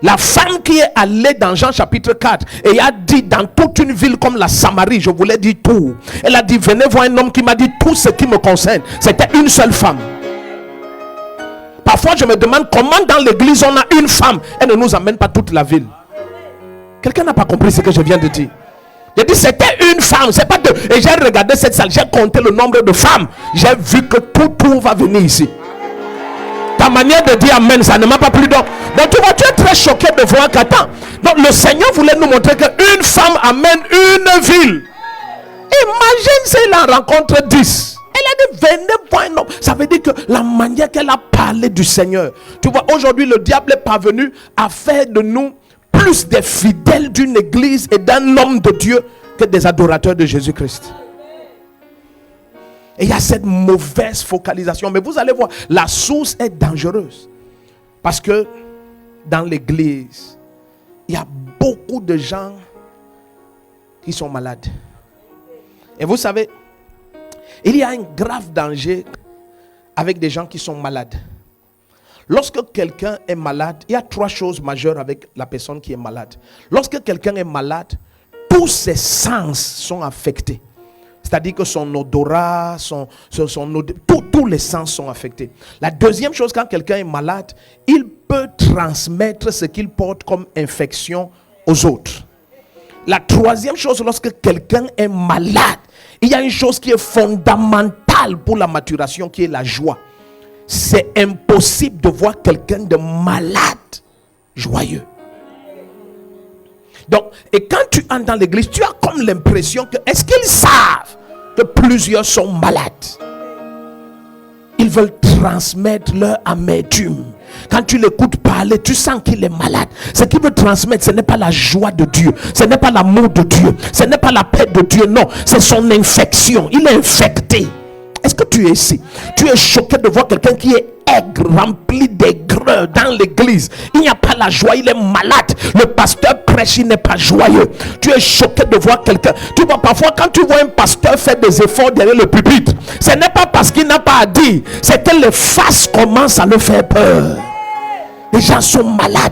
La femme qui est allée dans Jean chapitre 4 et a dit dans toute une ville comme la Samarie, je voulais dire tout. Elle a dit, venez voir un homme qui m'a dit tout ce qui me concerne. C'était une seule femme. Parfois je me demande comment dans l'église on a une femme et ne nous amène pas toute la ville. Quelqu'un n'a pas compris ce que je viens de dire. J'ai dit c'était une femme, c'est pas deux. Et j'ai regardé cette salle, j'ai compté le nombre de femmes. J'ai vu que tout va venir ici. Ta manière de dire amen, ça ne m'a pas plu. Donc tu vois, tu es très choqué de voir qu'attends. Donc le Seigneur voulait nous montrer qu'une femme amène une ville. Imagine s'il en rencontre 10. Elle a dit venez voir un homme. Ça veut dire que la manière qu'elle a parlé du Seigneur. Tu vois, aujourd'hui le diable est parvenu à faire de nous plus des fidèles d'une église et d'un homme de Dieu que des adorateurs de Jésus-Christ. Et il y a cette mauvaise focalisation. Mais vous allez voir, la source est dangereuse. Parce que dans l'église, il y a beaucoup de gens qui sont malades. Et vous savez, il y a un grave danger avec des gens qui sont malades. Lorsque quelqu'un est malade, il y a 3 choses majeures avec la personne qui est malade. Lorsque quelqu'un est malade, tous ses sens sont affectés. C'est-à-dire que son odorat, tous les sens sont affectés. La deuxième chose, quand quelqu'un est malade, il peut transmettre ce qu'il porte comme infection aux autres. La troisième chose, lorsque quelqu'un est malade, il y a une chose qui est fondamentale pour la maturation, qui est la joie. C'est impossible de voir quelqu'un de malade joyeux. Donc, et quand tu entres dans l'église, tu as comme l'impression que, est-ce qu'ils savent que plusieurs sont malades? Ils veulent transmettre leur amertume. Quand tu l'écoutes parler, tu sens qu'il est malade. Ce qu'il veut transmettre, ce n'est pas la joie de Dieu, ce n'est pas l'amour de Dieu, ce n'est pas la paix de Dieu, non, c'est son infection. Il est infecté. Est-ce que tu es ici? Tu es choqué de voir quelqu'un qui est aigre, rempli d'aigreur dans l'église. Il n'y a pas la joie, il est malade. Le pasteur prêche, il n'est pas joyeux. Tu es choqué de voir quelqu'un. Tu vois, parfois quand tu vois un pasteur faire des efforts derrière le pupitre, ce n'est pas parce qu'il n'a pas à dire, c'est que les faces commencent à le faire peur. Les gens sont malades.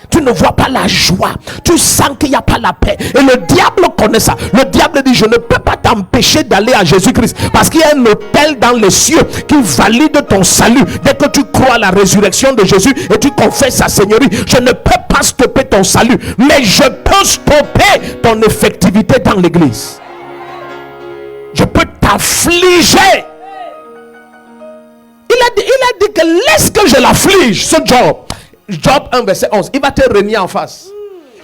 Tu ne vois pas la joie. Tu sens qu'il n'y a pas la paix. Et le diable connaît ça. Le diable dit, je ne peux pas t'empêcher d'aller à Jésus-Christ. Parce qu'il y a un hôtel dans les cieux qui valide ton salut. Dès que tu crois à la résurrection de Jésus et tu confesses sa seigneurie, je ne peux pas stopper ton salut. Mais je peux stopper ton effectivité dans l'église. Je peux t'affliger. Il a dit que laisse que je l'afflige, ce Job. Job 1 verset 11, il va te régner en face.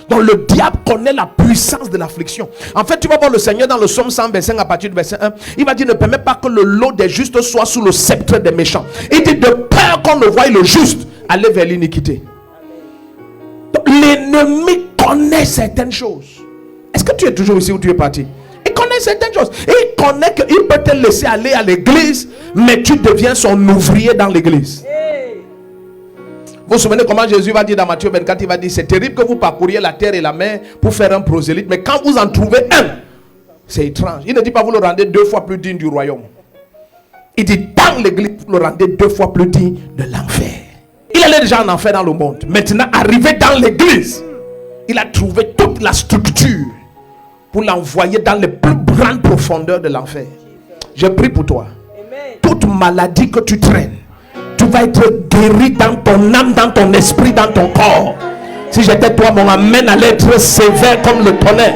Donc le diable connaît la puissance de l'affliction. En fait, tu vas voir le Seigneur dans le psaume 125 à partir du verset 1. Il va dire, ne permets pas que le lot des justes soit sous le sceptre des méchants. Il dit, de peur qu'on ne voie le juste aller vers l'iniquité. Donc l'ennemi connaît certaines choses. Est-ce que tu es toujours ici ou tu es parti? Il connaît certaines choses. Et il connaît qu'il peut te laisser aller à l'église, mais tu deviens son ouvrier dans l'église. Vous vous souvenez comment Jésus va dire dans Matthieu 24, il va dire, c'est terrible que vous parcouriez la terre et la mer pour faire un prosélyte, mais quand vous en trouvez un, c'est étrange. Il ne dit pas vous le rendez 2 fois plus digne du royaume. Il dit dans l'église, vous le rendez 2 fois plus digne de l'enfer. Il allait déjà en enfer dans le monde. Maintenant, arrivé dans l'église, il a trouvé toute la structure pour l'envoyer dans les plus grandes profondeurs de l'enfer. Je prie pour toi. Toute maladie que tu traînes, tu vas être guéri dans ton âme, dans ton esprit, dans ton corps. Si j'étais toi, mon amen allait être sévère comme le tonnerre.